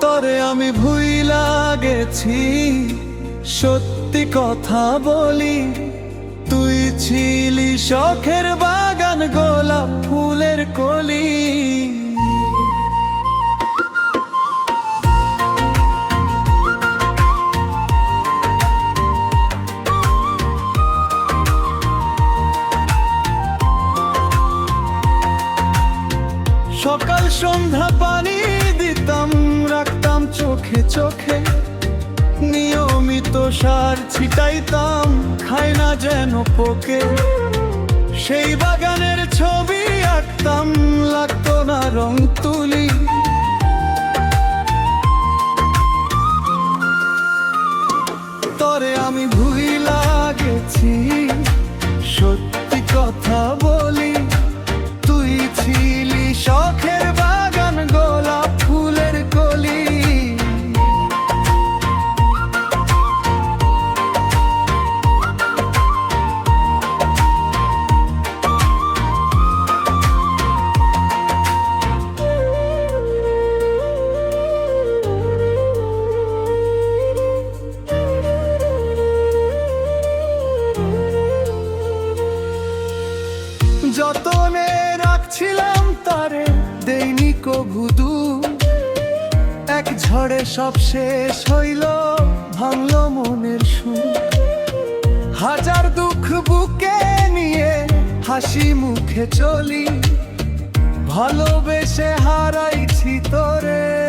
তরে আমি ভুইলা গেছি সত্যি কথা বলি, তুই ছিলি শখের বাগান, গোলাপ ফুলের কলি। সকাল সন্ধ্যা পানি দিতাম, রাখতাম চোখে চোখে, নিয়মিত সার ছিটাইতাম, খায় না যেন পোকে। সেই বাগানের ছবি আঁকতাম, লাগতো না রং তুলি। তরে আমি ভুইলা গেছি সত্যি কথা বলি, তুই ছিলি শখের বাগান, গোলাপ ফুলের কলি। যতনে রাখছিলাম তারে, দেইনি কভু দুধ। এক ঝড়ে সব শেষ হইল, ভাঙলো মনের সুর। হাজার দুঃখ বুকে নিয়ে হাসি মুখে চলি, ভালোবেসে হারাইছি তোরে।